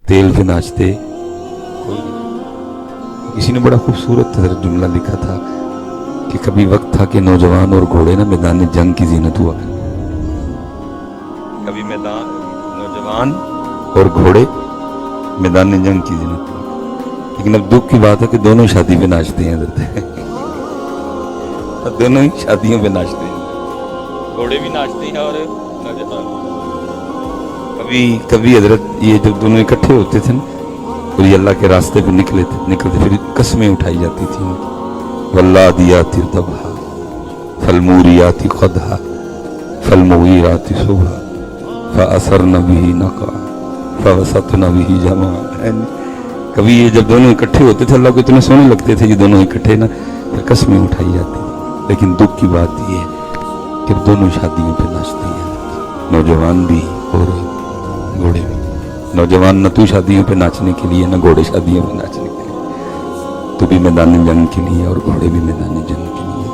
तेल पे नाचते कोई नहीं। किसी ने बड़ा खूबसूरत जुमला लिखा था कि कभी वक्त था कि नौजवान और घोड़े ना मैदान जंग की जीनत हुआ। कभी मैदान नौजवान और घोड़े मैदान जंग की जीनत हुआ, लेकिन अब दुख की बात है कि दोनों शादी पे नाचते हैं इधर। दोनों ही शादियों पे नाचते हैं, घोड़े भी नाचते हैं और नौजवान। कभी हजरत ये जब दोनों इकट्ठे होते थे ना और ये अल्लाह के रास्ते पे निकलते फिर कसमें उठाई जाती थी। वल्लादियाति तबहा फलमूरियाति क़दहा फलमुगीराति सुबहा फ़असरन बिही नक़आ फ़वसतन बिही जमा। कभी ये जब दोनों इकट्ठे होते थे अल्लाह को इतने सोने लगते थे ये दोनों इकट्ठे ना, फिर कसमें उठाई जाती थी। लेकिन दुख की बात ये है कि दोनों शादियों पे नाचते हैं, नौजवान भी और घोड़े भी। नौजवान न तू शादियों पे नाचने के लिए, न घोड़े शादियों पे नाचने के लिए, तू भी मैदान जंग के लिए और घोड़े भी मैदान जंग के लिए।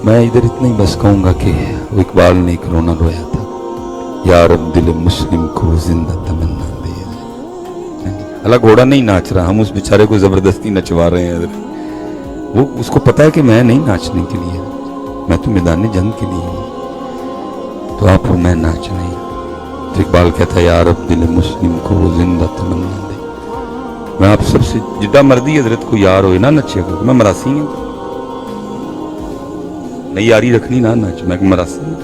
मैं इधर इतना ही बस कहूँगा कि वो इकबाल ने एक रोना रोया था, या रब दिल मुस्लिम को जिंदा तमन्ना दे। अल्लाह घोड़ा नहीं नाच रहा, हम उस बेचारे को जबरदस्ती नचवा रहे हैं। वो उसको पता है कि मैं नहीं नाचने के लिए, मैं तो मैदान जंग के लिए हूँ, तो आप और मैं नाच रहे हैं। तो इकबाल कहता है यार अब दिल मुस्लिम को जिंदा तमन्ना दे। मैं आप सबसे जितना मर्दी हजरत को यार हो ना नचे करो, मैं मरासी हूँ, नहीं यारी रखनी ना नाच, मैं मरासी हूँ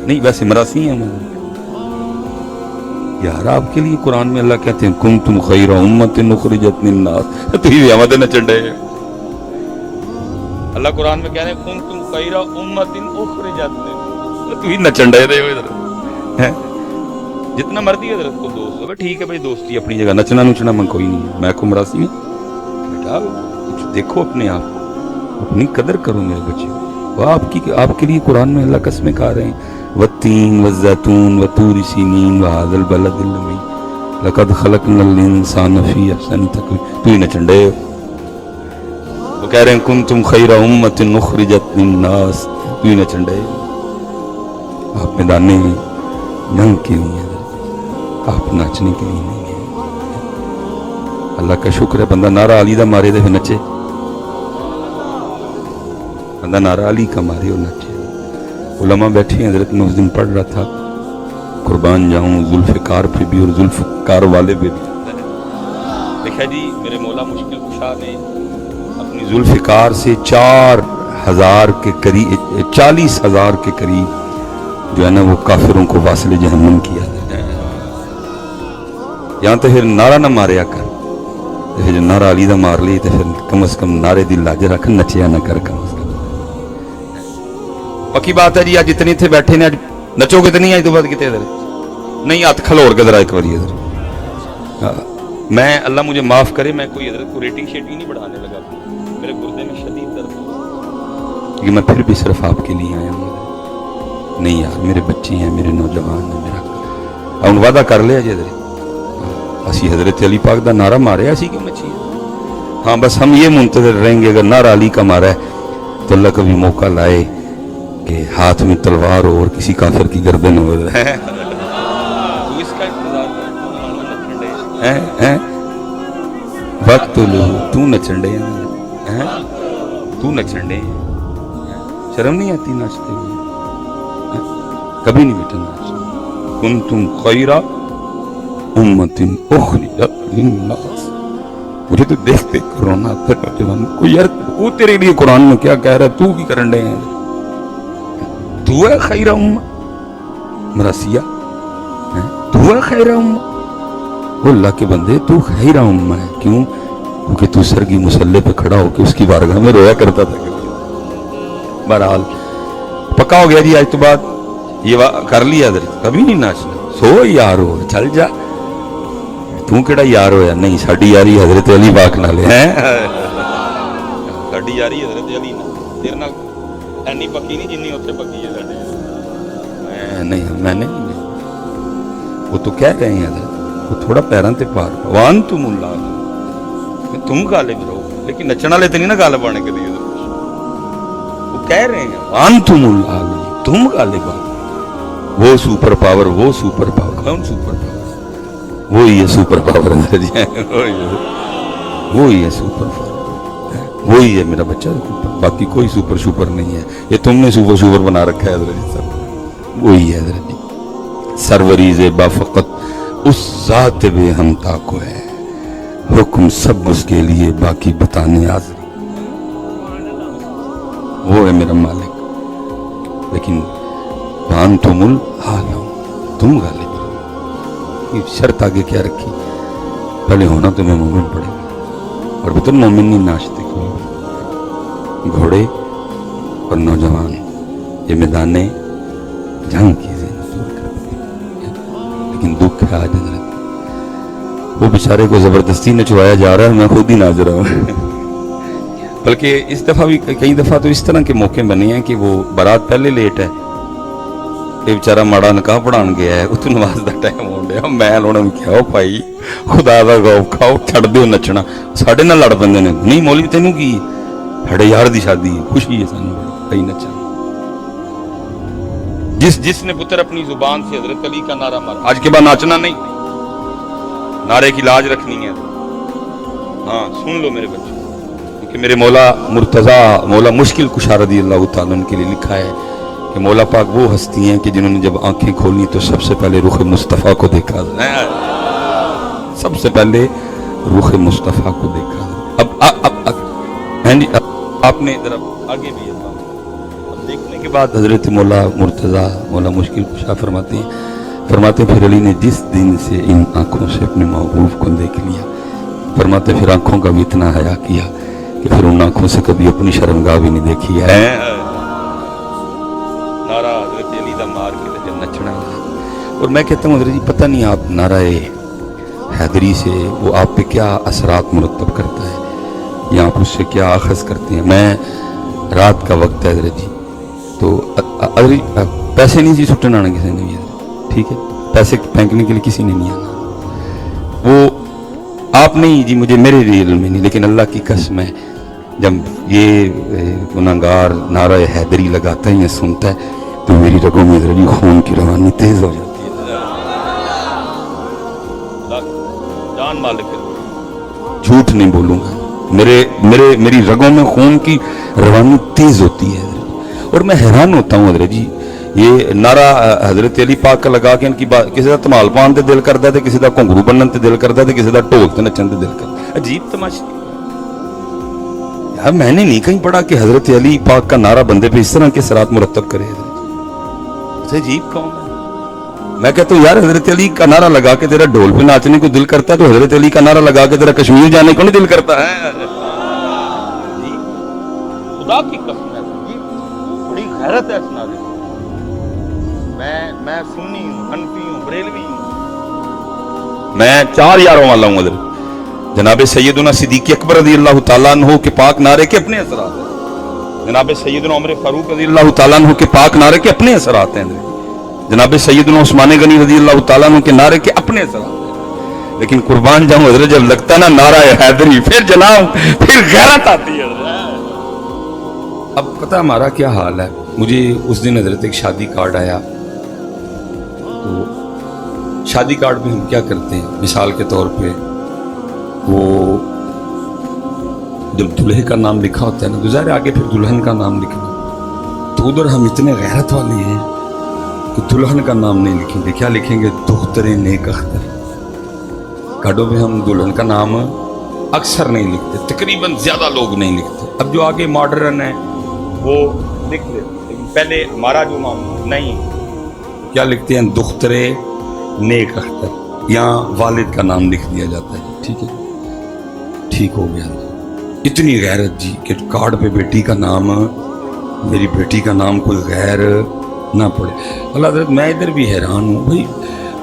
नहीं, वैसे मरासी है मैं यार। आपके लिए कुरान में अल्लाह कहते हैं कुंतुम खैरा उम्मतिन उखरिजत लिन्नास, तो ये आमद न चढ़े। अल्लाह कुरान में कह रहे हैं कुंतुम खैरा उम्मतिन उखरिजत लिन्नास, तो ही न चढ़े रहे हो इधर हैं। जितना मर्दी हजरत को दोस्त हो, ठीक है भाई, दोस्ती अपनी जगह, नचना नुचना मैं कोई नहीं, मैं को मरासी हूँ बेटा। कुछ देखो अपने आप को, अपनी कदर करो मेरे बच्चे। वो आपके लिए कुरान में अल्लाह कसमें खा रहे हैं, वत्तीन वज़्ज़ैतून वतूर सीनीन वहाज़ल बलदिल अमीन लक़द ख़लक़नल इंसान फ़ी अहसनि तक़वीम। तू ही न चंडे। वो कह रहे हैं कुंतुम खैरा उम्मतिन उख़रिजत लिन्नास, तू ही न चंडे। आप मैदाने जंग के लिए, आप नाचने के लिए नहीं है। अल्लाह का शुक्र है बंदा नारा अली दा मारे दे फिर नचे, बंदा नारा अली का मारे और नचे। उलमा बैठे हैं, हजरत में उस दिन पढ़ रहा था कुर्बान जाऊं जुल्फ़िकार पे भी और जुल्फ़िकार वाले पे भी। देखा जी मेरे मौला मुश्किल कुशा ने अपनी जुल्फ़िकार से 4000 के करीब 40,000 के करीब जो है ना वो काफिरों को वासिले जहन्नम किया। यहाँ तो फिर नारा ना मारिया कर, फिर जो नारा अली दा मार ली तो फिर कम से कम नारे दी लाज रख, नचिया ना कर कम से कम। पक्की बात है जी, आज जितने थे बैठे ने आज नचोगे तो नहीं, आज तो बाद कितने इधर नहीं, हाथ खलोड़ के जरा एक बार इधर। मैं अल्लाह मुझे माफ करे, मैं कोई इधर को रेटिंग शेटिंग नहीं बढ़ाने लगा, मेरे गुर्दे में शदीद दर्द है, क्योंकि मैं फिर भी सिर्फ आपके लिए आया हूँ। नहीं यार मेरे बच्चे हैं, मेरे नौजवान हैं, मेरा हम वादा कर लिया जी इधर असी हजरत अली पाक का नारा मारे, असी क्यों नचिए। हाँ बस हम ये मुंतजर रहेंगे, अगर नारा अली का मारा है तो अल्लाह कभी मौका लाए कि हाथ में तलवार हो और किसी काफिर की गर्दन हो। इसका इंतजार वक्त लो तू नचन डे, तू नचन डे, शर्म नहीं आती नाचते हुए? कभी नहीं बेटा नाचना। कुंतुम खैरा उम्मतिन उखरिजत लिन्नास। मुझे तो देखते रोना आता है जवान को, यार वो तेरे लिए कुरान में क्या कह रहा है, तू भी करन डे हैं, तू है खैरा उम्मा मरासिया, तू है खैरा उम्मा। वो अल्लाह के बंदे तू खैरा उम्मा है, क्यों? क्योंकि तू सरगी मुसल्ले पे खड़ा होकर उसकी बारगाह में रोया करता था। बहरहाल पक्का हो गया जी, आज तो बाद ये कर लिया, कभी नहीं नाचना। सो यार हो चल जा, तू केड़ा यार होया? नहीं, साडी यारी हजरत अली पाक नाल है, साडी यारी हजरत अली नाल, तेरे नाल एनी पक्की नहीं जिन्नी उत्थे पक्की है साडे। नहीं मैंने नहीं, वो तो कह रहे हैं वो थोड़ा पैरों ते पार वान तुम तुम गालिब रहो, लेकिन नचण वाले तो नहीं ना गालिब आने कभी। वो कह रहे हैं वान तुम गालिब, वो सुपर पावर, कौन सुपर पावर? वही है सुपर पावर है जी, वही है सुपर पावर, वही है मेरा बच्चा, बाकी कोई सुपर सुपर नहीं है, ये तुमने सुपर सुपर बना रखा है हजरत जी सब, वही है हजरत जी। सरवरी ज़ेबा फ़क़त उस ज़ात बेहमता को है, हुक्म सब उसके लिए बाकी बताने हाज़िर, वो है मेरा मालिक। लेकिन बान तुमुल हालम, तुम गालिब हो, शर्त आगे क्या रखी, पहले होना तुम्हें मोमिन पड़ेगा, और बतन मोमिन नहीं नाश्ते घोड़े और नौजवान ये मैदाने जंग की ज़िंदगी दूर करते हैं। लेकिन दुख है आज वो बेचारे को जबरदस्ती नचवाया जा रहा है, मैं खुद ही नाच रहा हूँ। बल्कि इस दफा भी कई दफा तो इस तरह के मौके बने हैं कि वो बारात पहले लेट है, ये बेचारा माड़ा निकाह पढ़ान गया है, उतो नमाज का टाइम हो गया, मैं उन्होंने क्या भाई खुदा का गौफ खाओ, छड़ दो नचना, साढ़े नाल लड़ पैंदे ने, नहीं मौलवी तेनू की साढ़े यार दी शादी है, खुशी है सानू कई नचा। जिसने पुत्र अपनी जुबान से हजरत अली का नारा मारा, आज के बाद नाचना नहीं, नारे की लाज रखनी है। हाँ सुन लो मेरे बच्चे, क्योंकि मेरे मौला मुर्तजा मौला मुश्किल कुशा रज़ी अल्लाह तआला अन्हु के लिए लिखा है कि मौला पाक वो हस्ती हैं कि जिन्होंने जब आंखें खोली तो सबसे पहले रुख मुस्तफ़ा को देखा, सबसे पहले रुख मुस्तफ़ा को देखा। अब आपने जरा आगे भी अब देखने के बाद हजरत मौला मुर्तजा मौला मुश्किल कुशा फरमाते फिर अली ने जिस दिन से इन आंखों से अपने महबूब को देख लिया, फरमाते फिर आंखों का भी इतना हया किया कि फिर उन आंखों से कभी अपनी शर्मगाह भी नहीं देखी है। नारा हजरत अली दा मार के नचना है। और मैं कहता हूँ हजरत जी पता नहीं आप नाराए हैदरी से वो आप पे क्या असरात मुरतब करता है, या आप उससे क्या आखज करते हैं। मैं रात का वक्त है हजरत जी, तो पैसे नहीं जी सुटन आना किसी ने भी, ठीक है, पैसे फेंकने के लिए किसी ने नहीं आना, वो आप नहीं जी, मुझे मेरे रियल में नहीं, लेकिन अल्लाह की कसम है जब ये गुनाहगार नारा हैदरी लगाता है या सुनता है तो मेरी रगों में जरा खून की रवानी तेज हो जाती है। जान मालिक झूठ नहीं बोलूंगा, मेरी रगों में खून की रवानी तेज होती है। और मैं हैरान होता हूँ हजरत जी, ये नारा हजरत अली पाक का लगा के इनकी बात किसी का धमाल पान ते दिल करता है, किसी का घुंघरू बनने ते दिल करता है, किसी का ढोल ते नचन ते दिल करता, अजीब तमाशा यार। मैंने नहीं कहीं पढ़ा कि हजरत अली पाक का नारा बंदे पे इस तरह के सरात मुरतब करे। अजीब कौन है। मैं कहता हूँ यार हजरत अली का नारा लगा के तेरा ढोल पे नाचने को दिल करता है, तो हजरत अली का नारा लगा के तेरा कश्मीर जाने को नहीं दिल करता है। खुदा की कसम है, बड़ी गैरत है इस नारे। मैं सुन्नी हूँ, हनफी हूँ, बरेलवी हूँ, मैं 4 यारों वाला हूँ। हजरत जनाब सैयदना सिद्दीक़ अकबर रज़ी अल्लाह तआला अन्हु के पाक नारे के अपने असरात हैं। जनाब सैयदना उमर फारूक रज़ी अल्लाह तआला अन्हु के पाक नारे के अपने असरात हैं। जनाब सैयदना उस्मान गनी रज़ी अल्लाह तआला अन्हु के नारे के अपने असरात हैं। लेकिन कुर्बान जाऊं हजरत, जब लगता है ना नारा हैदरी, फिर जनाब फिर गैरत आती है। अब पता हमारा क्या हाल है। मुझे उस दिन हजरत एक शादी कार्ड आया, तो शादी कार्ड में हम क्या करते हैं, मिसाल के तौर पे वो जब दूल्हे का नाम लिखा होता है ना, गुजारे आगे फिर दुल्हन का नाम लिखना, तो उधर हम इतने गैरत वाले हैं कि दुल्हन का नाम नहीं लिखेंगे, क्या लिखेंगे, दुख्तरे नेक अख्तर। कार्डों में हम दुल्हन का नाम अक्सर नहीं लिखते, तकरीबन ज्यादा लोग नहीं लिखते। अब जो आगे मॉडर्न है वो लिख देते, लेकिन पहले हमारा जो मामला नहीं, क्या लिखते हैं, दुख्तरे नेक अख्तर, या वालिद का नाम लिख दिया जाता है। ठीक है, ठीक हो गया। इतनी गैरत जी कि कार्ड पे बेटी का नाम, मेरी बेटी का नाम कोई गैर ना पड़े। अल्लाह हज़रत मैं इधर भी हैरान हूँ भाई,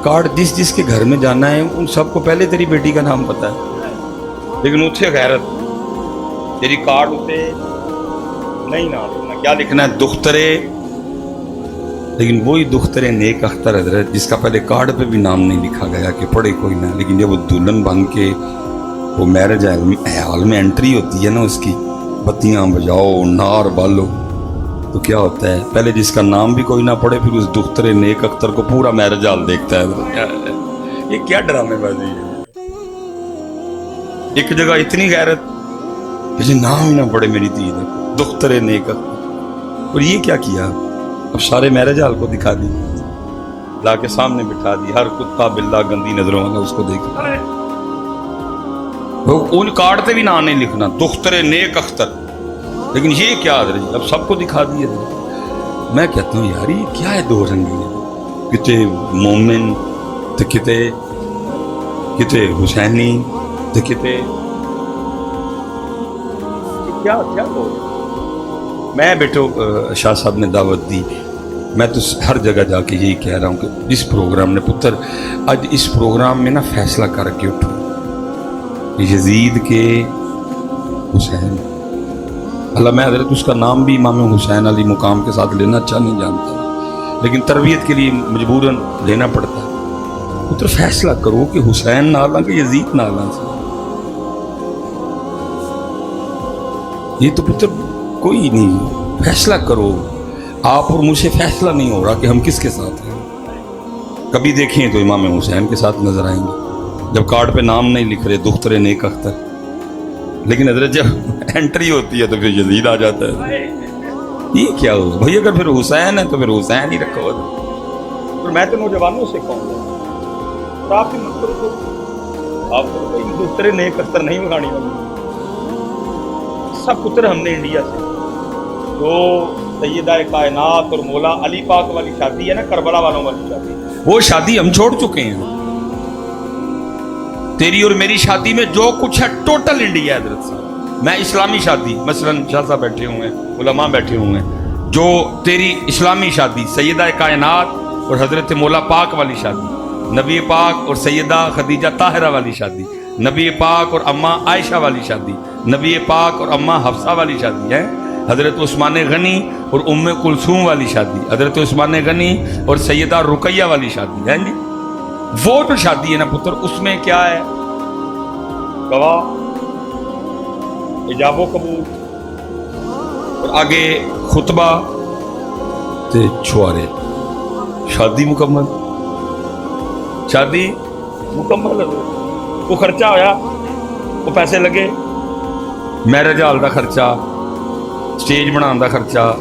कार्ड जिस जिसके घर में जाना है उन सबको पहले तेरी बेटी का नाम पता है, लेकिन उसे गैरत तेरी कार्ड उसे नहीं ना लिखना, क्या लिखना है, दुख्तरे, लेकिन वही दुख्तरे नेक अख्तर हजरत जिसका पहले कार्ड पे भी नाम नहीं लिखा गया कि पढ़े कोई ना, लेकिन जब वो दुल्हन बन के वो मैरिज हॉल में एंट्री होती है ना, उसकी बत्तियां बजाओ, नार बालो, तो क्या होता है, पहले जिसका नाम भी कोई ना पढ़े फिर उस दुख्तरे नेक अख्तर को पूरा मैरिज हॉल देखता है। یہ کیا ڈرامے بازی ہے؟ ایک جگہ اتنی غیرت کہ نام ہی نہ پڑے میری دھی دختر نیک اختر، اور یہ کیا کیا؟ اب سارے میرج ہال کو دکھا دی، لا کے سامنے بٹھا دی، ہر کتا بلا گندی نظروں والا اس کو دیکھ، ان کارڈ پہ بھی نام نہیں لکھنا دختر نیک اختر، لیکن یہ کیا حضرت اب سب کو دکھا دیا۔ میں کہتا ہوں یار یہ کیا ہے دو رنگی ہے، کتے مومن تو کتے حسینی تو کتے کیا ہو۔ میں بیٹو شاہ صاحب نے دعوت دی، میں تو ہر جگہ جا کے یہی کہہ رہا ہوں کہ اس پروگرام نے پتر آج اس پروگرام میں نا فیصلہ کر کے اٹھو، یزید کے حسین، اللہ میں حضرت اس کا نام بھی امام حسین علی مقام کے ساتھ لینا اچھا نہیں جانتا، لیکن تربیت کے لیے مجبوراً لینا پڑتا ہے۔ پتر فیصلہ کرو کہ حسین نالا کہ یزید نالا سے، یہ تو پتر کوئی نہیں، فیصلہ کرو آپ اور مجھ سے فیصلہ نہیں ہو رہا کہ ہم کس کے ساتھ ہیں۔ کبھی دیکھیں تو امام حسین کے ساتھ نظر آئیں گے جب کارڈ پہ نام نہیں لکھ رہے دختر نیک اختر، لیکن حضرت جب انٹری ہوتی ہے تو پھر یزید آ جاتا ہے۔ یہ کیا ہو بھائی؟ اگر پھر حسین ہے تو پھر حسین ہی رکھو۔ اور میں تو نوجوانوں سے کہوں گا آپ کی مت کرو، آپ کو دختر نیک اختر نہیں بگاڑی ہوگی۔ سب پتر ہم نے انڈیا سے تو سیدہ کائنات اور مولا علی پاک والی شادی ہے نا، کربلا والوں والی شادی، وہ شادی ہم چھوڑ چکے ہیں۔ تیری اور میری شادی میں جو کچھ ہے ٹوٹل انڈیا ہے حضرت صاحب۔ میں اسلامی شادی مثلا شاہ صاحب بیٹھے ہوئے ہیں، علماء بیٹھے ہوئے ہیں، جو تیری اسلامی شادی سیدہ کائنات اور حضرت مولا پاک والی شادی، نبی پاک اور سیدہ خدیجہ طاہرہ والی شادی، نبی پاک اور اماں عائشہ والی شادی، نبی پاک اور اماں حفصہ والی شادی ہے، حضرت عثمان غنی اور ام کلثوم والی شادی، حضرت عثمان غنی اور سیدہ رقیہ والی شادی ہے جی۔ وہ جو شادی ہے نا پتر، اس میں کیا ہے؟ گواہ، ایجاب و قبول، اور آگے خطبہ تے چھوارے، شادی مکمل، شادی مکمل۔ وہ خرچہ ہویا، وہ پیسے لگے، میرج ہال دا خرچہ، سٹیج بنان دا خرچہ،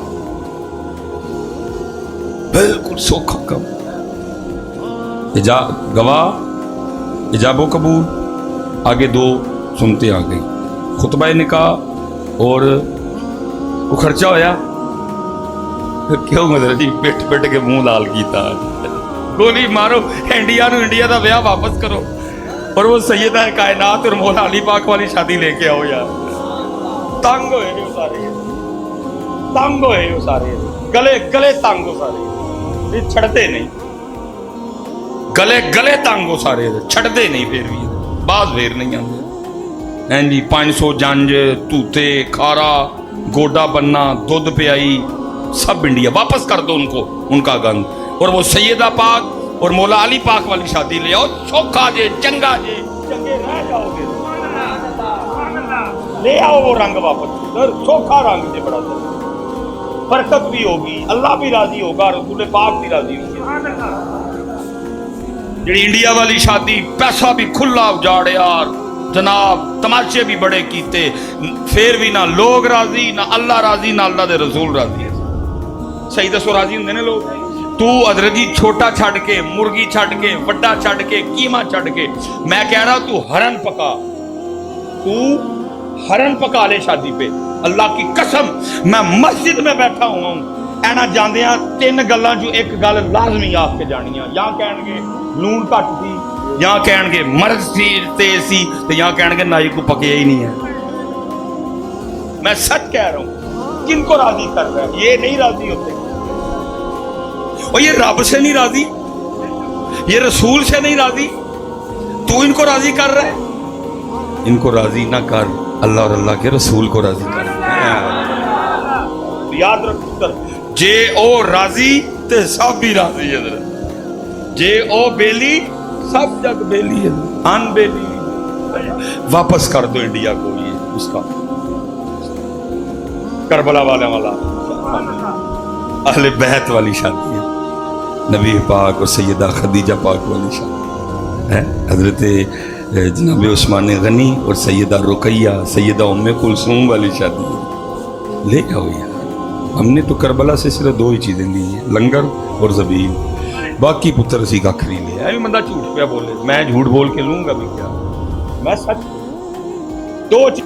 بالکل سوکھا کم، گواہ، ایجاب و قبول، آگے دو سنتے آ گئی، خطبہ نکاح اور وہ خرچہ ہویا۔ کیوں مطلب جی پٹ پٹ کے منہ لال کیتا، گولی مارو انڈیا نو، انڈیا دا بیاہ واپس کرو، اور وہ سیدہ کائنات اور مولا علی پاک والی شادی لے کے آؤ یار۔ تنگ ہوئے وہ سارے، تنگ ہوئے وہ سارے، گلے گلے تنگ ہو سارے، چھڑتے نہیں، گلے گلے تنگ ہو سارے، چھڑتے نہیں، پھر بھی بعض پھر نہیں آتے ہیں جی۔ 500 جنج، توتے، کھارا، گوڈا بننا، دودھ پیائی، سب انڈیا واپس کر دو ان کو، ان کا گند، اور وہ سیدہ پاک اور مولا علی پاک والی شادی لے آؤ، چوکھا جے، چنگا جے، چنگے رہ جاؤ گے، لے آؤ وہ رنگ واپس، چوکھا رنگ جے، بڑا سر برکت بھی ہوگی، اللہ بھی راضی ہوگا، رسول پاک بھی راضی ہوگی۔ جڑی انڈیا والی شادی پیسہ بھی کھلا اجاڑے یار جناب، تماشے بھی بڑے کیتے، پھر بھی نہ لوگ راضی، نہ اللہ راضی، نہ اللہ دے رسول راضی۔ صحیح دسو راضی ہوندے نے لوگ؟ تو حضرت جی چھوٹا چھڑ کے، مرغی چھڑ کے، وڈا چھڑ کے، قیمہ چھڑ کے، میں کہہ رہا تو ہرن پکا، تو ہرن پکا لے شادی پہ، اللہ کی قسم میں مسجد میں بیٹھا ہوا ہوں، اینا جاندیاں 3 گلاں جو ایک گل لازمی آپ کے جانیاں، یا کہن گے لون کٹ تھی، یا کہن گے مرض سی تیز سی، یا کہن گے نائی کو پکیا ہی نہیں ہے۔ میں سچ کہہ رہا ہوں، کن کو راضی کر رہا ہے؟ یہ نہیں راضی ہوتے، اور یہ رب سے نہیں راضی، یہ رسول سے نہیں راضی، تو ان کو راضی کر رہا ہے؟ ان کو راضی نہ کر، اللہ اور اللہ کے رسول کو راضی کر۔ یاد رکھ جے او راضی تے سب بھی راضی ہے، جے او بیلی سب جگ بیلی ہے، ان بیلی واپس کر دو انڈیا کو۔ یہ اس کا کربلا والا اہل بیت والی شادی ہے، نبی پاک اور سیدہ خدیجہ پاک والی شادی حضرت جناب عثمان غنی اور سیدہ رقیہ سیدہ ام کلثوم والی شادی لے آؤ یار. ہم نے تو کربلا سے صرف 2 ہی چیزیں لی ہیں, لنگر اور زبین, باقی پتر اسی کا کھری لیا. ابھی بندہ جھوٹ پہ بولے, میں جھوٹ بول کے لوں گا بھی کیا, میں سچ 2 چیز,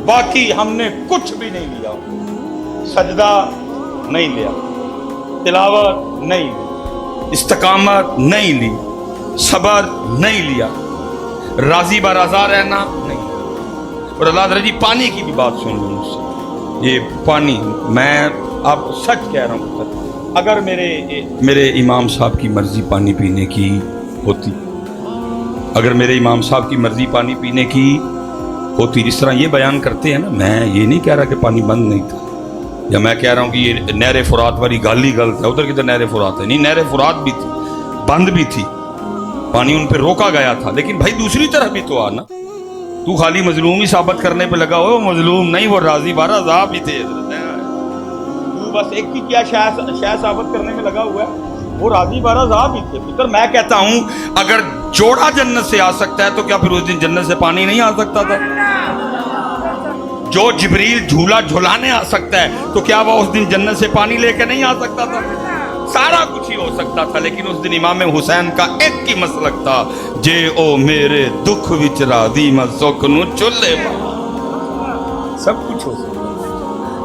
باقی ہم نے کچھ بھی نہیں لیا. سجدہ نہیں لیا, تلاوت نہیں لی, استقامت نہیں لی, صبر نہیں لیا, راضی برضا رہنا نہیں. اور اللہ تعالی جی پانی کی بھی بات سن لوں مجھ سے, یہ پانی میں اب سچ کہہ رہا ہوں, اگر میرے امام صاحب کی مرضی پانی پینے کی ہوتی, اگر میرے امام صاحب کی مرضی پانی پینے کی ہوتی, جس طرح یہ بیان کرتے ہیں نا, میں یہ نہیں کہہ رہا کہ پانی بند نہیں تھا, یا میں کہہ رہا ہوں کہ یہ نہر فرات والی گال ہی غلط ہے, ادھر کدھر نہر فرات ہے, نہیں, نہر فرات بھی تھی, بند بھی تھی, پانی ان پہ روکا گیا تھا. لیکن بھائی دوسری طرف بھی تو آنا, تو خالی مظلوم ہی ثابت کرنے پہ لگا ہو, مظلوم نہیں, وہ راضی برضا بھی تھے. تو بس ایک ہی کیا شاید ثابت کرنے میں لگا ہوا ہے, وہ راضی برضا بھی تھے. پتر میں کہتا ہوں اگر جوڑا جنت سے آ سکتا ہے تو کیا پھر اس دن جنت سے پانی نہیں آ سکتا تھا؟ جو جبریل جھولا جھولانے آ سکتا ہے تو کیا وہ اس دن جنت سے پانی لے کے نہیں آ سکتا تھا؟ سارا کچھ ہی ہو سکتا تھا, لیکن اس دن امام حسین کا ایک ہی مسلک تھا, جے او میرے دکھ وچ راضی میں سکھ نو چلے. سب کچھ ہو سکتا,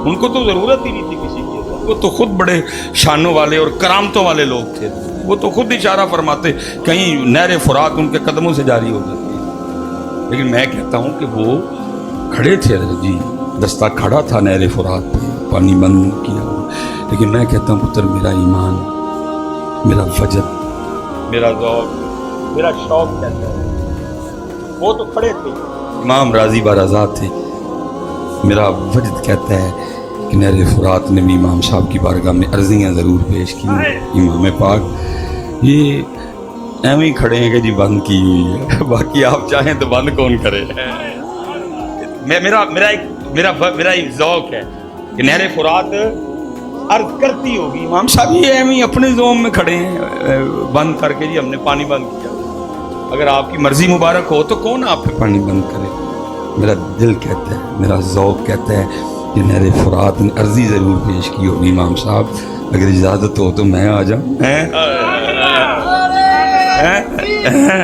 ان کو تو ضرورت ہی نہیں تھی کسی کی, وہ تو خود بڑے شانوں والے اور کرامتوں والے لوگ تھے. وہ تو خود اشارہ فرماتے کہیں نہر فرات ان کے قدموں سے جاری ہو جاتی ہے. لیکن میں کہتا ہوں کہ وہ کھڑے تھے جی, دستہ کھڑا تھا نہر فرات پہ, پانی بند کیا. لیکن میں کہتا ہوں پتر میرا ایمان, میرا وجد, میرا ذوق, میرا شوق کہتا ہے, وہ تو کھڑے تھے, امام راضی برضا تھے. میرا وجد کہتا ہے کہ نہر فرات نے بھی امام صاحب کی بارگاہ میں عرضیاں ضرور پیش کی. امام پاک یہ ایویں ہی کھڑے ہیں کہ جی بند کی ہوئی ہے, باقی آپ چاہیں تو بند کون کرے. میرا ایک ذوق ہے کہ نہر فرات عرض کرتی ہوگی, امام صاحب یہ ایویں اپنے زوم میں کھڑے ہیں بند کر کے, جی ہم نے پانی بند کیا. اگر آپ کی مرضی مبارک ہو تو کون آپ پہ پانی بند کرے. میرا دل کہتا ہے, میرا ذوق کہتا ہے کہ نہر فرات نے عرضی ضرور پیش کی ہوگی. امام صاحب اگر اجازت ہو تو میں آ جاؤں.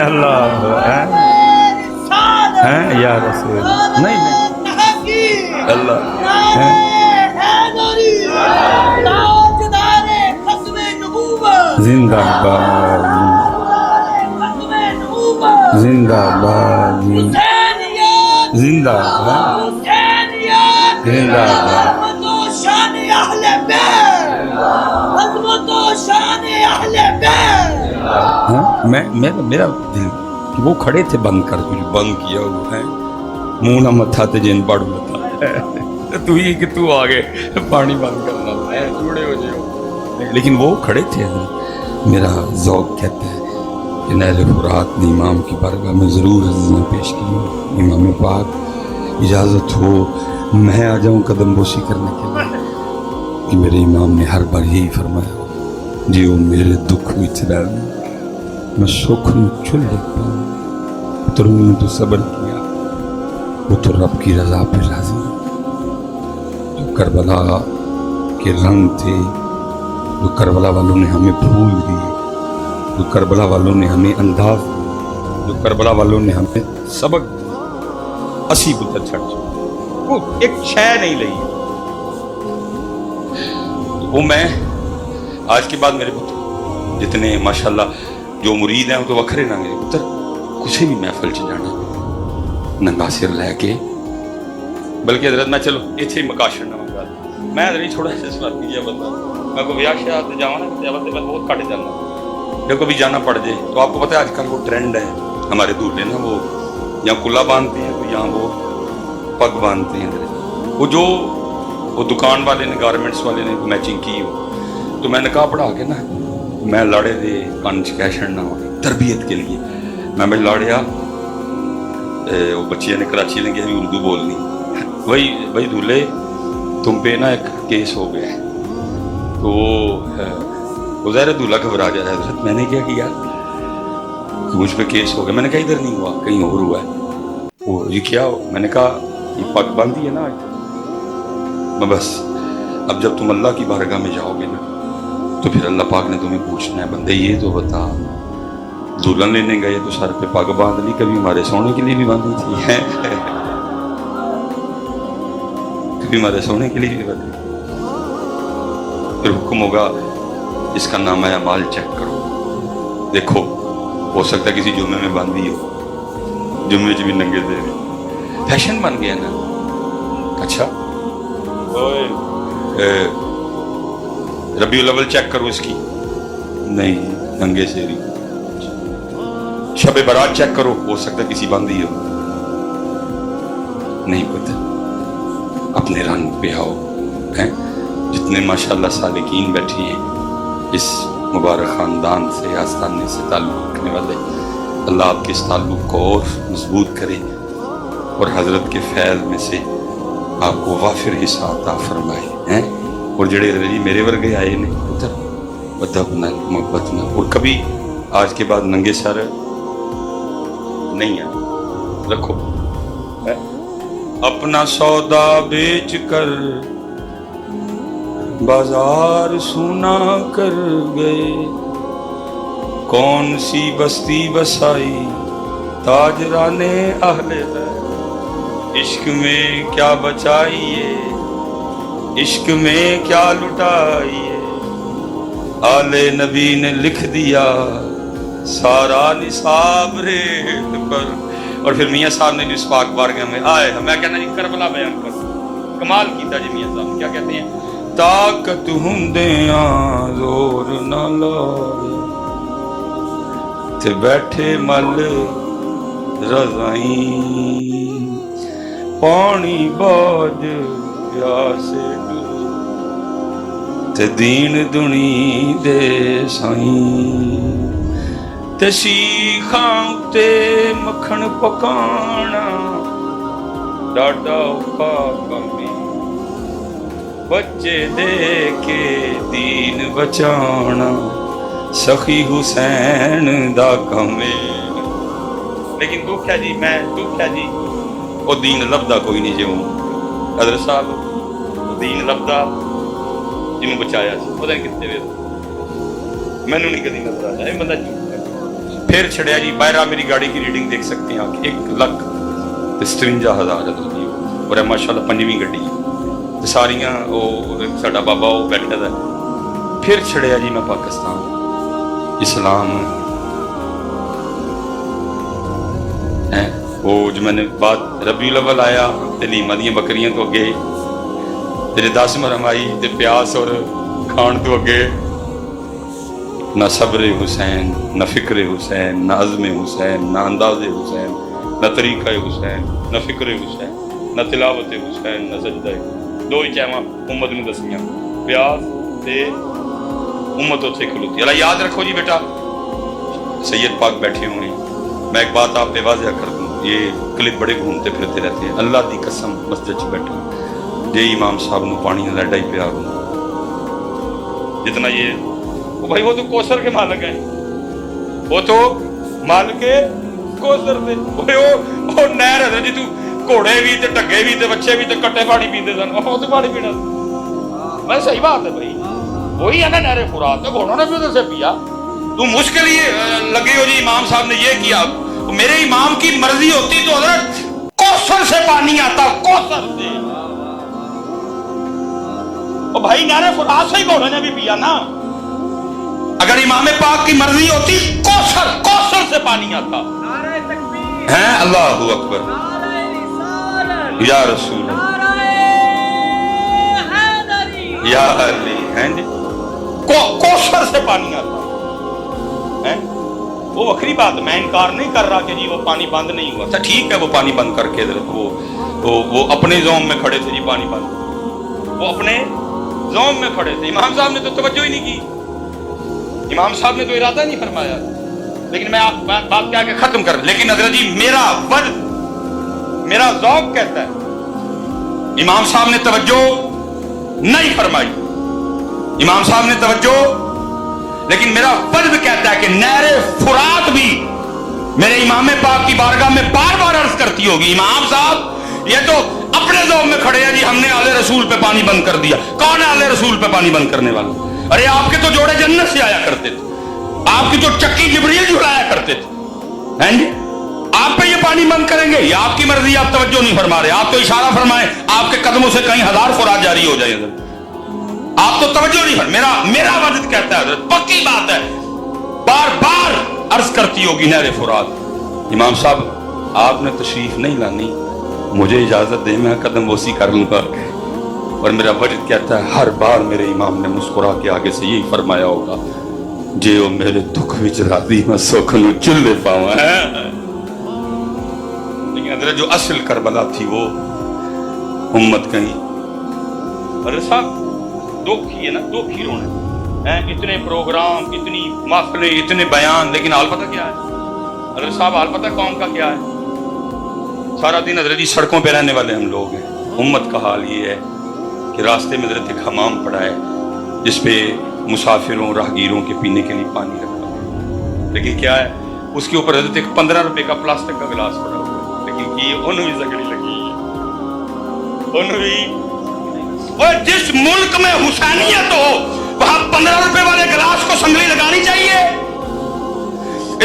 اللہ یا رسول, نہیں اللہ زندہ باد, زندہ باد, زندہ باد, زندہ باد. میرا دل, وہ کھڑے تھے بند کر, کچھ بند کیا ہوا ہے, منہ نہ متھا تے جن پڑ متا, تو ہی کہ تو آگے پانی بند کرنا ہے, جڑے ہو جائے. لیکن وہ کھڑے تھے. میرا ذوق کہتا ہے کہ نہر فرات نے امام کی بارگاہ میں ضرور عرضیاں پیش کی. امام پاک اجازت ہو میں آ جاؤں قدم بوسی کرنے کے لیے. کہ میرے امام نے ہر بار یہی فرمایا, جی وہ میرے دکھ وچ راضی میں سکھ نو چلے پاؤں. تروں نے تو صبر کیا, وہ تو رب کی رضا پہ راضی. جو کربلا کے رنگ تھے, جو کربلا والوں نے ہمیں پھول دیے, جو کربلا والوں نے ہمیں انداز دیے, جو کربلا والوں نے ہمیں سبق دیا, اسی پتر چھڑ چکے, وہ ایک شے نہیں لئی. وہ میں آج کے بعد میرے پتر جتنے ماشاءاللہ جو مرید ہیں وہ تو وکھرے نہ, میرے پتر کسی بھی محفل چ جانا ننگا سر لے کے, بلکہ حضرت میں چلو اتنے ہی مکاشر نہ منگا, میں نہیں چھوڑا ایسے سناتی جا بندہ, میں کو بیاہ شاہ جاؤں نا جب میں بہت کٹ جانا, جب کبھی جانا پڑ جائے تو آپ کو پتہ ہے آج کل وہ ٹرینڈ ہے ہمارے دولہے نا, وہ یہاں کلا باندھتے ہیں تو یہاں وہ پگ باندھتے ہیں. وہ دکان والے نے, گارمنٹس والے نے میچنگ کی ہو, تو میں نکاح پڑھا کے نا میں لاڑے دے کان چ کہہ چھڑنا تربیت کے لیے. میں بھائی لاڑیا, وہ بچیاں نے کراچی لیں گے ابھی اردو بولنی, وہی بھائی دولہے تم پہ نا ایک کیس ہو گیا ہے. تو وہ ظاہر دولہا گھبرا جائے. حضرت میں نے کیا کیا, कि मुझ पे केस हो गया। मैंने कहा इधर नहीं हुआ, कहीं और हुआ है। वो ये क्या हो? मैंने कहा ये पग बांधी है ना आज, मैं बस अब जब तुम अल्लाह की बारगाह में जाओगे ना तो फिर अल्लाह पाक ने तुम्हें पूछना है, बंदे ये तो बता, दुल्हन लेने गए तो सर पे पग बांध ली, कभी हमारे सोने के लिए भी बांधी थी है? कभी हमारे सोने के लिए भी बांधी? फिर हुक्म होगा इसका नाम है अमाल चेक करो, देखो हो सकता है किसी जुम्मे में बांधी हो, जुम्मे च भी नंगे दे रहे, फैशन बन गया ना। अच्छा रबीउल अव्वल चेक करो इसकी, नहीं नंगे से रही। शबे बारात चेक करो, हो सकता है किसी बांधी हो, नहीं पता। अपने रंग पे आओ हैं। जितने माशाल्लाह सालिकीन बैठी हैं इस मुबारक ख़ानदान से, आस्थाने से ताल्लुक़ रखने वाले, अल्लाह आपके इस ताल्लुक़ को और मजबूत करे और हज़रत के फैज़ में से आपको वाफिर हिस्सा अता फरमाए हैं। और जड़े जी मेरे वर्गे आए ने उधर अदब न मोहब्बत न, और कभी आज के बाद नंगे सर नहीं है रखो है? अपना सौदा बेच कर बाजार सूना कर गए, कौन सी बस्ती बसाई ताजराने अहले इश्क में क्या बचाइए, इश्क में क्या लुटाइए, आले नबी ने लिख दिया सारा निसाब रेत पर। और फिर मियाँ साहब ने जिस पाक बारगाह में आए, मैं कहना जी करबला बयान कर कमाल कीता जी। मियाँ साहब क्या कहते हैं, ताकत हुंदिया जोर न लाया ते बैठे मल रज़ाई, पानी बाज प्यासे ते दीन दुनी दे साईं, ते सीखां ते मक्खन पकाना डाडा औखा कमी, बच्चे दे के दीन बचाना सखी हुसैन दा कमे। लेकिन दुख है जी, मैं दुख है जी वो दीन लभदा कोई नहीं। जो हज़रत साहब दीन लभदा जिन्होंने बचाया पता नहीं कितने वे, मैनू नहीं कभी नजर आया बंदा झूठ। फिर छड़िया जी बाहर मेरी गाड़ी की रीडिंग देख सकते हैं आप, 1,53,000 और माशाल्लाह 5वीं गड्डी सारियां वो साडा बाबा वो बैठा था। फिर छड़िया जी मैं पाकिस्तान इस्लाम है वो जो मैंने बात रबीउल अव्वल आया ते लीमा दी बकरियां तो अगे, तेरे 10 मुहर्रम आई ते प्यास और खान तो अगे, ना सब्र हुसैन, ना फिक्र हुसैन, ना अज़्म हुसैन, ना अंदाज़ हुसैन, ना तरीक़ा हुसैन, ना फिक्र हुसैन, ना तिलावत हुसैन, ना सजदा। दो ही चाहवा उम्मत में दसियां, प्यास ते उम्मत उत्थे खलोती। अल्लाह याद रखो जी बेटा, सैयद पाक बैठे होंगे। मैं एक बात आप पे वाज़ह कर दूँ, ये क्लिप बड़े घूमते फिरते रहते हैं। अल्लाह दी कसम मस्जिद च बैठा जे इमाम साहब ने पानी का लड्डा ही पिया जितना ये वो भाई, वो तो कौसर के मालिक है, वो तो मालिक कौसर से वो नहर है जी। तू घोड़े भी ते ढगे भी ते बच्चे भी ते कट्टे पानी पीते सन, वो तो पानी पीना। मैं सही बात है भाई, वही है ना नहरे फुरात, तो घोड़ों ने भी उधर से पिया। तू मुश्किल ही लगी हो जी इमाम साहब ने ये किया, मेरे इमाम की मर्जी होती तो हज़रत कौसर से पानी आता, कौसर से। ओ भाई नहरे फुरात से ही घोड़ों ने भी पिया ना। अगर इमाम पाक की मर्जी होती कौसर कौसर से पानी आता है। अल्लाहु अकबर या रसूल या अली हैं जी, कौसर से पानी आता है। वो वक्री बात, मैं इनकार नहीं कर रहा कि जी वो पानी बंद नहीं हुआ था, ठीक है वो पानी बंद करके वो अपने ज़ौम में खड़े थे जी, पानी बंद, वो अपने ज़ौम में खड़े थे। इमाम साहब ने तो तवज्जो ही नहीं की, इमाम साहब ने तो इरादा नहीं फरमाया। लेकिन मैं बात क्या खत्म कर, लेकिन हज़रत जी मेरा वर्द मेरा ज़ौक़ कहता है इमाम साहब ने तवज्जो नहीं फरमाई, इमाम साहब ने तवज्जो, लेकिन मेरा वर्द कहता है कि नहरे फुरात भी मेरे इमाम पाक की बारगाह में बार बार अर्ज करती होगी, इमाम साहब ये तो अपने दौर में खड़े हैं जी, हमने आले रसूल पे पानी बंद कर दिया। कौन है आले रसूल पे पानी बंद करने वाला? अरे आपके तो जोड़े जन्नत से आया करते थे, आपकी तो चक्की जिब्रील जुड़ाया करते थे, हैं जी? आप पे ये पानी बंद करेंगे? ये आपकी मर्जी, आप तवज्जो नहीं फरमा रहे। आप तो इशारा फरमाएं, आपके कदमों से कहीं 1000 फुरात जारी हो जाए। आप तो तवज्जो नहीं फरमा। मेरा वाजिद कहता है हजरत, पक्की बात है, बार बार अर्ज करती होगी नहरे फुरात। इमाम साहब आपने तशरीफ नहीं लानी, मुझे इजाजत दे, मैं कदम वसी कर लूंगा। और मेरा वाजिद कहता है हर बार मेरे इमाम ने मुस्कुरा के आगे से यही फरमाया होगा, जे ओ मेरे दुख विच राधी मैं सुख नूं चुल्ले पावां। लेकिन अंदर जो असल करबला थी वो उम्मत कहीं। अरे साहब दुख ही है ना, दुख ही रोना है। इतने प्रोग्राम, इतनी महफिलें, इतने बयान, लेकिन हाल पता क्या है हजरत साहब? हाल पता कौम का क्या है? सारा दिन हजरत जी सड़कों पे रहने वाले हम लोग हैं। उम्मत का हाल ये है कि रास्ते में हजरत एक हमाम पड़ा है जिसपे मुसाफिरों राहगीरों के पीने के लिए पानी रखा है, लेकिन क्या है उसके ऊपर हजरत एक 15 रुपए का प्लास्टिक का गिलास पड़ा हुआ है। लेकिन ये उन्हें भी जगड़ी लगी है, उन्हें भी। और जिस मुल्क में हुसैनियत हो वहां 15 रुपए वाले गिलास को संगली लगानी चाहिए।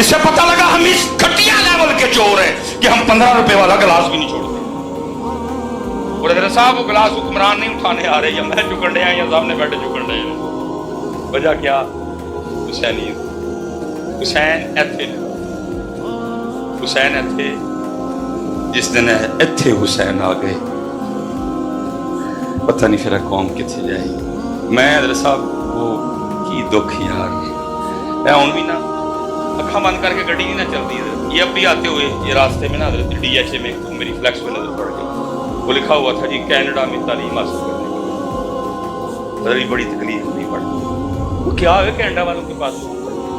इससे पता लगा हम इस घटिया लेवल के चोर हैं कि हम 15 रुपए वाला गिलास भी नहीं छोड़ते। और हजरत साहब वो गिलास हुक्मरान नहीं उठाने आ रहे, या मैं चुकन रहे हैं या सामने बैठे चुकन रहे हैं। वजह क्या? हुसैनियत। हुसैन एथे जिस दिन इत्थे हुसैन आ गए, पता नहीं फिर कौम कितने जाए। मैं हजरत साहब वो की दुख यार, मैं हूं भी ना अखा बंद करके गड्डी नहीं ना चलती। ये अब भी आते हुए ये रास्ते में ना DHA में मेरी फ्लैक्स में नजर पड़ गई, वो लिखा हुआ था जी कनाडा में तालीम हासिल करने की बड़ी तकलीफ नहीं पड़ती। वो क्या है कनाडा वालों के पास?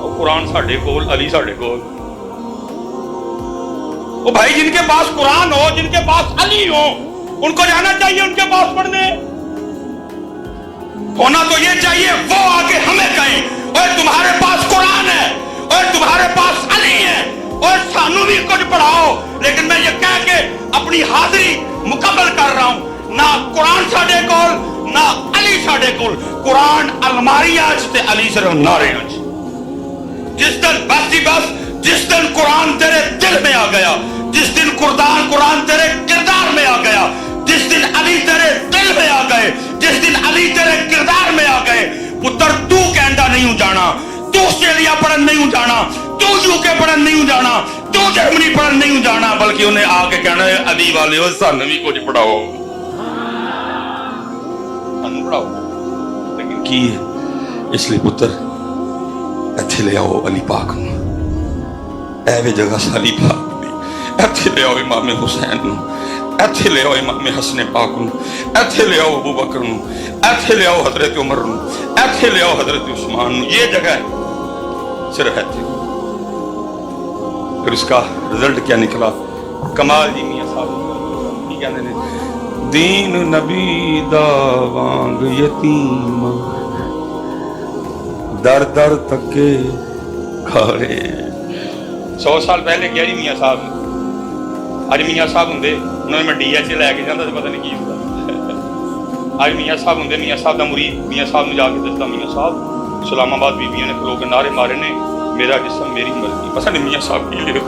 वो कुरान साढ़े कोल, अली साढ़े कोल। वो भाई जिनके पास कुरान हो, जिनके पास अली हो, उनको जाना चाहिए उनके पास पढ़ने। होना तो ये चाहिए वो आगे हमें कहें, और तुम्हारे पास कुरान है और तुम्हारे पास अली है और सानू भी कुछ पढ़ाओ। लेकिन मैं ये कह के अपनी हाजिरी मुकम्मल कर रहा हूं, ना कुरान साढ़े कोल ना अली साढ़े कोल। कुरान अलमारी आज ते अली सिर्फ नारे आज। जिस दिन बस जिस दिन कुरान तेरे दिल में आ गया, जिस दिन कुरान तेरे किरदार में आ गया, जिस दिन अली तेरे दिल में आ गए, जिस दिन अली तेरे किरदार में आ गए, पुत्र तू कनाडा नहीं जाना, तू ऑस्ट्रेलिया पढ़न नहीं जाना, तू यूके पढ़न नहीं जाना, तू जर्मनी पढ़न नहीं जाना, बल्कि उन्हें आके कहना है अली वाले हो सानू भी कुछ पढ़ाओ, सानू पढ़ाओ। लेकिन की इसलिए पुत्र इत्थे ले आओ अली पाक नूं, ऐवे जगह साली पाक दी, इत्थे ले आओ इमाम हुसैन नूं, इत्थे ले आओ इमाम हसन पाक नूं, इत्थे ले आओ अबू बकर नूं, इत्थे ले आओ हजरत उमर नूं, इत्थे ले आओ हजरत उस्मान नूं। ये जगह है सिर्फ इत्थे। फिर उसका रिजल्ट क्या निकला? कमाल जी मियां साहब की कहते हैं, दीन नबी दा वांग यतीम दर दर तके खाए। 100 साल पहले गया जी मियां साहब, अज मियां साहब होंगे उन्होंने मैं DHA लैके जाता पता नहीं की होता। अज मियां साहब होंगे, मियां साहब का मुरीद मियां साहब ने जाके दसता, मियां साहब इस्लामाबाद बीबियों ने खलो के नारे मारे ने, मेरा जिस्म मेरी मर्जी। पता नहीं मियां साहब की लिखे।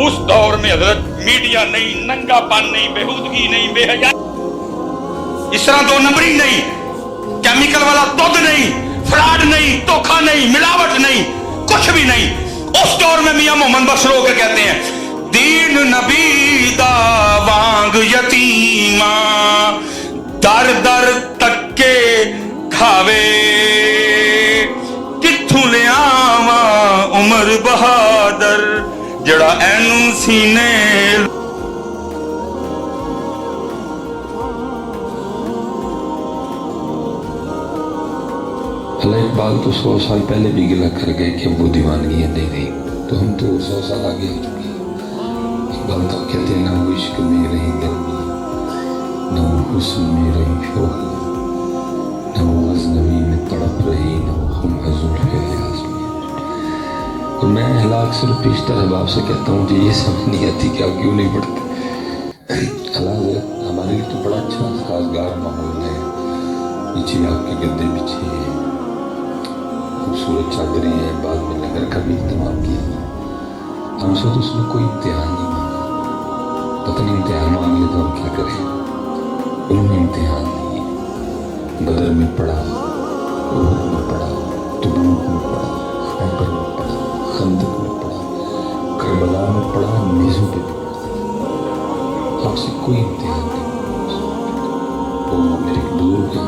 उस दौर में हजरत मीडिया नहीं, नंगापन नहीं, बेहूदगी नहीं, बेहया, इस तरह 2 नंबरी नहीं, केमिकल वाला दूध नहीं, फ्रॉड नहीं, धोखा नहीं, मिलावट नहीं, कुछ भी नहीं। उस दौर में मियां मोहम्मद बख्श रो के कहते हैं, दीन नबी दा वांग यतीमा दर दर तके खावे, किथों ले आवा उमर बहादुर जड़ा एनू सीने। अल्लाह इकबाल तो 100 साल पहले भी गिला कर गए कि वो दीवानगी नहीं रही, तो हम तो 100 साल आगे हो चुके हैं। इकबाल तो कहते हैं, ना वो इश्क में रही गर्मी, ना वो हुस्न में रही शोहरत, ना वो गज़नवी में तड़प रही, ना वो खुम जुल्फ़े याज़ में। اور میں اکثر پیشتر احباب سے کہتا ہوں مجھے یہ سمجھ نہیں آتی کہ آپ کیوں نہیں پڑھتے. اللہ حضرت ہمارے لیے تو بڑا اچھا سازگار ماحول ہے. نیچے آپ کے گدے بچھے ہیں، خوبصورت چادریں ہیں، بعد میں لنگر کا بھی اہتمام کیا. ہم سے تو اس میں کوئی امتحان نہیں مانگا. پتہ نہیں امتحان مانگ لے تو ہم کیا کریں. انہوں نے امتحان نہیں. بدر میں پڑھا، احد میں پڑھا، تبوک میں پڑھا، خیبر میں پڑھا، خندق میں پڑھا، کربلا میں پڑھا، نیزوں پہ پڑھا. آپ سے کوئی امتحان نہیں. وہ میرے ایک بزرگ ہیں،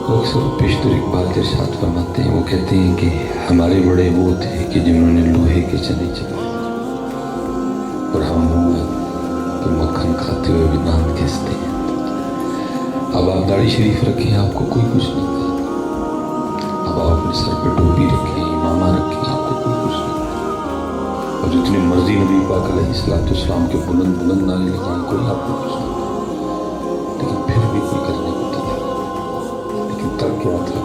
وہ اکثر پیشتر اقبال ارشاد فرماتے ہیں. وہ کہتے ہیں کہ ہمارے بڑے وہ تھے کہ جنہوں نے لوہے کے چنے چبائے، اور ہم ہوئے کہ مکھن کھاتے ہوئے بھی دانت گھستے ہیں. اب آپ داڑھی شریف رکھیں آپ کو کوئی کچھ نہیں کہتا. اب آپ اپنے سر پہ ٹوپی رکھیں، امامہ رکھیں، آپ کو کوئی کچھ نہیں کہتا. اور جتنی مرضی نبی پاک علیہ السلام کے بلند بلند نعرے لگائیں کوئی آپ کو کچھ نہیں کہتا. لیکن پھر بھی کوئی کرنے کو تیار. لیکن تب کیا تھا،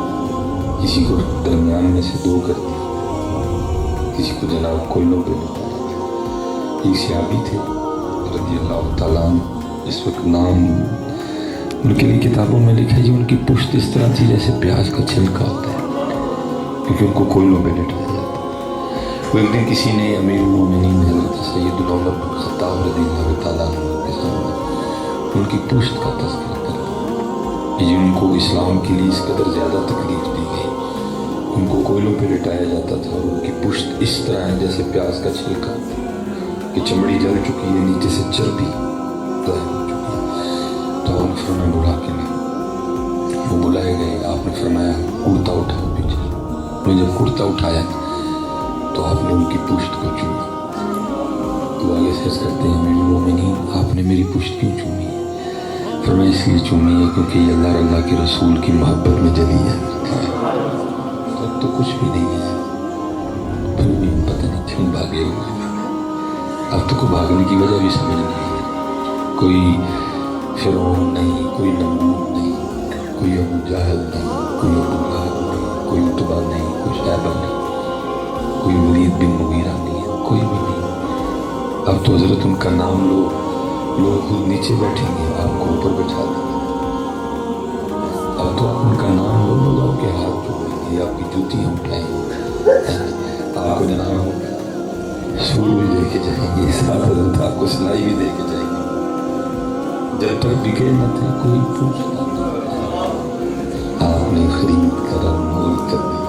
کسی کو درمیان میں سے دو کر دیا، کسی کو جناب کوئلوں پہ لٹا دیا. ایک صحابی تھے رضی اللہ تعالیٰ عنہ، اس وقت نام ان کے لیے کتابوں میں لکھا ہے جی ان کی پشت اس طرح تھی جیسے پیاز کا چھلکا ہوتا ہے، کیونکہ ان کو کوئلوں پہ لٹایا جاتا. وہ ایک دن کسی نے امیر المومنین حضرت سید عمر بن خطاب رضی اللہ تعالیٰ عنہ کے سامنے ان کی پشت کا تذکرہ کرا کہ جن کو اسلام کے لیے اس قدر زیادہ تکلیف دی گئی. ان کو کوئلوں پہ لٹایا جاتا تھا اور ان کی پشت اس طرح ہے جیسے پیاز کا چھلکا کہ چمڑی جل چکی ہے، نیچے سے چربی ظاہر ہو چکی ہے. تو آپ نے فرمایا بلا کے لیں. وہ بلائے گئے. آپ نے فرمایا کرتا اٹھاؤ پیچھے. انہوں نے جب کرتا اٹھایا تو آپ نے ان کی پشت کو چوما. تو آگے سے کرتے ہیں امیر المومنین آپ نے میری پشت کیوں چومی ہے؟ فرمایا اس لیے چومی ہے کیونکہ یہ اللہ کے رسول کی محبت میں جلی ہے. اب تو کچھ بھی نہیں ہے، پھر بھی پتہ نہیں کیوں بھاگے ہوئے. اب تو کوئی بھاگنے کی وجہ بھی سمجھ نہیں ہے. کوئی فرعون نہیں، کوئی نمرود نہیں، کوئی ابو جہل نہیں، کوئی ابو لہب نہیں، کوئی عتبہ نہیں، کوئی شیبہ نہیں، کوئی ولید بن مغیرہ نہیں ہے، کوئی بھی نہیں. اب تو حضرت ان کا نام لو، لوگ خود نیچے بیٹھیں گے، آپ کو اوپر بٹھا دیں گے. اب تو آپ ان کا نام لو، لوگ آپ کے ہاتھ چھوڑیں گے، آپ کی جوتیاں اٹھائیں گے، آپ کو جناب سور بھی دے کے جائیں گے، ساتھ حضرت آپ کو سلائی بھی دے کے جائیں گے. جب تک بکے نہ تھے کوئی پوچھتا نہیں، آپ نے خرید کر انمول کر دی.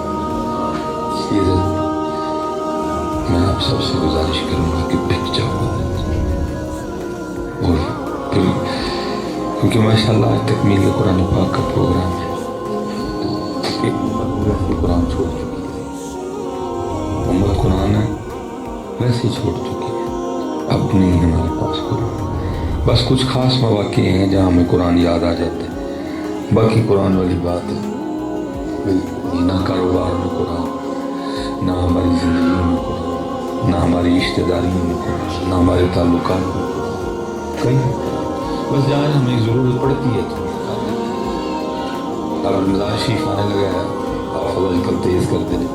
میں آپ سب سے گزارش کروں گا کہ بک جاؤ. اور پھر کیونکہ ماشاءاللہ آج تکمیل قرآن پاک کا پروگرام ہے، ایک امت قرآن چھوڑ چکی ہے. امت قرآن ہے ویسے چھوڑ چکی ہے، اب نہیں ہمارے پاس قرآن. بس کچھ خاص مواقع ہیں جہاں ہمیں قرآن یاد آ جاتا ہے، باقی قرآن والی بات ہے بالکل. نہ کاروبار میں قرآن، نہ ہماری زندگیوں میں قرآن، نہ ہماری رشتہ داریوں میں قرآن، نہ ہمارے تعلقات میں قرآن. کہیں بس جہاں ہمیں ضرورت پڑتی ہے تو اب رمضان شریف آنے لگا ہے، آپ فضل کل تیز کر دینے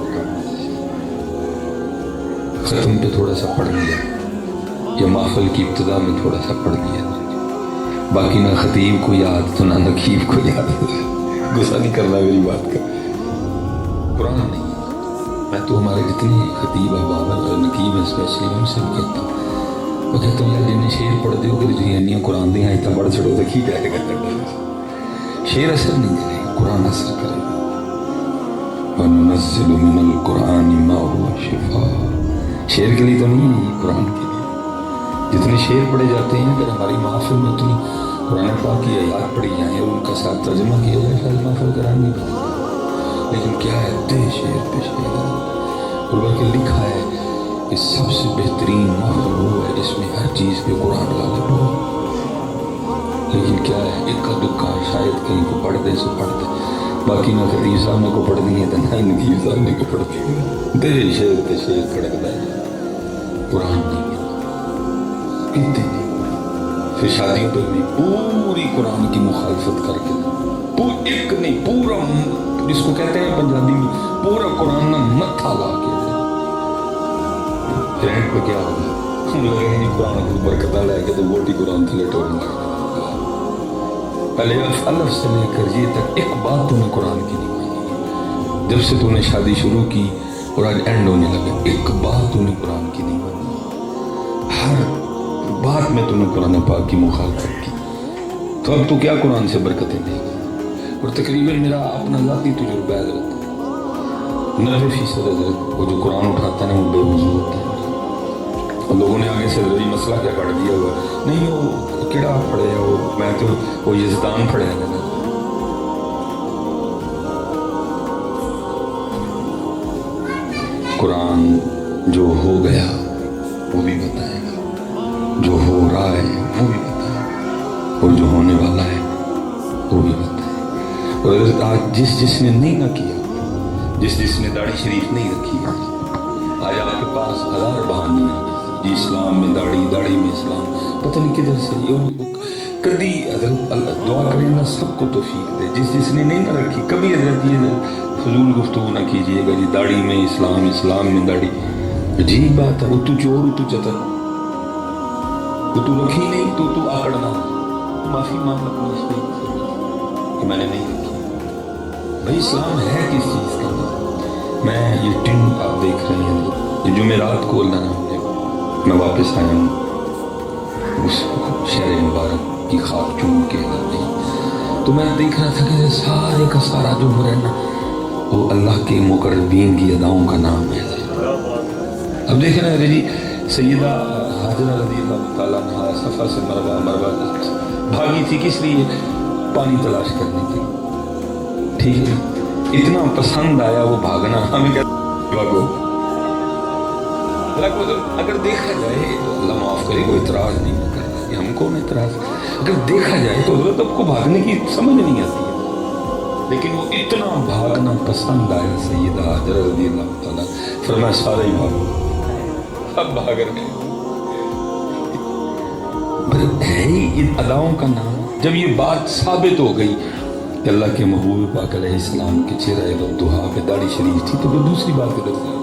ختم پہ تھوڑا سا پڑھ لیا یا محفل کی ابتدا میں تھوڑا سا پڑھ لیا. باقی نہ خطیب کو یاد تو نہ نقیب کو یاد. غصہ نہیں کرنا میری بات کا. قرآن نہیں. میں تو ہمارے جتنے خطیب احباب اور نقیب ہیں اسپیشلی ان سے بھی کہتا ہوں، وہ کہتا ہوں یار جنہیں شعر پڑھ دیو کہ جنہیں قرآن دیں اتنا پڑھ چھڑو تو کی جائے گا. شعر اثر نہیں کرے گا، قرآن اثر کرے گا. وَنُنَزِّلُ مِنَ الْقُرْآنِ مَا هُوَ شِفَاءٌ. شعر کے لیے تو نہیں ہے، قرآن کے لیے. جتنے شعر پڑھے جاتے ہیں اگر ہماری محفل میں اتنی قرآن پاک کی آیات پڑھی جائیں اور ان کا ساتھ ترجمہ کیا جائے شاید محفل قرآن نہیں بنے. لیکن کیا ہے دے شعر پہ شعر. اور بلکہ لکھا ہے کہ سب سے بہترین محفل وہ ہے جس میں ہر چیز پہ قرآن غالب ہو. لیکن کیا ہے اکا دکا شاید کہیں کو پڑھ دے سو پڑھ دے، باقی نہ خطیب صاحب نے کو پڑھ دی ہے تو نہ نقیب صاحب نے کو پڑھ دی ہے. دے شعر پہ شعر کھڑکتا ہے. قرآن نہیں ہے کہتے ہیں. پھر شادیوں پہ بھی پوری قرآن کی مخالفت کر کے ایک نہیں پورا، جس کو کہتے ہیں پنجابی میں پورا قرآن نہ متھا لا کے پھر اینڈ پہ کیا ہوگا؟ ہم لگے نہیں قرآن کو برکتہ لے کے تو ووٹی قرآن تھلے ٹورن لگا. پہلے الف سے لے کر یہ تک ایک بات تو نے قرآن کی نہیں مانی. جب سے تو نے شادی شروع کی اور آج اینڈ ہونے لگا ایک بات تو نے قرآن کی نہیں مانی. ہر بات میں تو نے قرآن پاک کی مخالفت کی. تو اب تو کیا قرآن سے برکتیں دے گا؟ اور تقریباً میرا اپنا ذاتی تجربہ ہے حضرت 90% حضرت وہ جو قرآن اٹھاتا ہے وہ بے وضو ہوتا ہے. اور لوگوں نے آگے سے ضروری مسئلہ کیا کر دیا ہوا نہیں وہ کیڑا پڑے ہے وہ میں تو وہ یزدان پڑے ہے. قرآن جو ہو گیا وہ بھی بتائے گا, جو ہو رہا ہے وہ بھی بتائے گا, اور جو ہونے والا ہے وہ بھی بتائے گا. اور آج جس نے نہیں نہ کیا, جس نے داڑھی شریف نہیں رکھی, آج آپ کے پاس ہزار بہانے ہیں جی اسلام میں داڑھی میں اسلام, پتہ نہیں کدھر سے. کبھی حضرت دعا کریں اللہ سب کو توفیق دے. جس نے نہیں نہ رکھی کبھی حضرت یہ فضول گفتگو نہ کیجیے گا جی داڑھی میں اسلام, اسلام میں داڑھی. عجیب بات ہے, وہ تو چور, وہ تو چتر, وہ تو رکھی نہیں تو آکڑنا. معافی مانگ اپنا اس پہ کہ میں نے نہیں رکھی. بھائی اسلام ہے کس چیز کا؟ میں یہ ٹن آپ دیکھ رہے ہیں یہ جمعرات کو اللہ نے میں واپس آیا ہوں اس شہر مبارک کی خاک چوم کے تو میں دیکھ رہا تھا کہ سارے کا سارا جو ہو رہا ہے نا وہ اللہ کے مقربین کی اداؤں کا نام ہے. اب دیکھ رہے ہیں جی سیدہ حاجرہ رضی اللہ تعالیٰ عنہا صفا سے مروا بھاگی تھی کس لیے؟ پانی تلاش کرنے کے. ٹھیک ہے, اتنا پسند آیا وہ بھاگنا, ہمیں کہتے بھاگو. اگر دیکھا جائے تو اللہ معاف کرے کوئی اعتراض نہیں کر رہا ہے, ہم کون اعتراض. اگر دیکھا جائے تو حضرت آپ کو بھاگنے کی سمجھ نہیں آتی ہے, لیکن وہ اتنا بھاگنا پسند آیا سیدہ حاجرہ رضی اللہ تعالیٰ, فرمایا سارے ہی بھاگو. اب بھاگ رہے ہے ہی ان اداؤں کا نام. جب یہ بات ثابت ہو گئی کہ اللہ کے محبوب پاک علیہ السلام کے چہرہ دہا پہ داڑھی شریف تھی تو پھر دوسری بات ادھر سے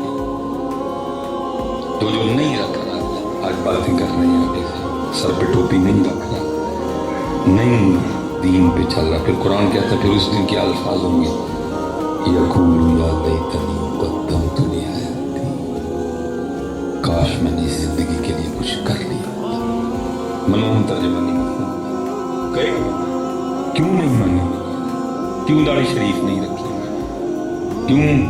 تو جو نہیں رکھ رہا آج باتیں کر رہے ہیں آگے سے, سر پہ ٹوپی نہیں رکھ رہا, نہیں دین پہ چل رہا. پھر قرآن کہتا ہے پھر اس دن کیا الفاظ ہوں گے, یقول یا لیتنی قدمت لحیاتی, کاش میں نے اس زندگی کے لیے کچھ کر لیا. منون ترجمہ نہیں مانوں کہے گا کیوں نہیں مانوں, کیوں داڑھی شریف نہیں رکھی,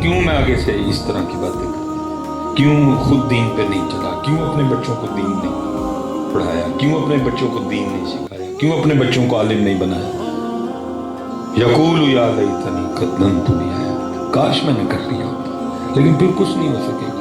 کیوں میں آگے سے اس طرح کی باتیں کرتا, کیوں خود دین پہ نہیں چلا, کیوں اپنے بچوں کو دین نہیں پڑھایا, کیوں اپنے بچوں کو دین نہیں سکھایا, کیوں اپنے بچوں کو عالم نہیں بنایا. یقول یا لیتنی قدمت لحیاتی, کاش میں نے کر لیا ہوتا, لیکن پھر کچھ نہیں ہو سکے گا.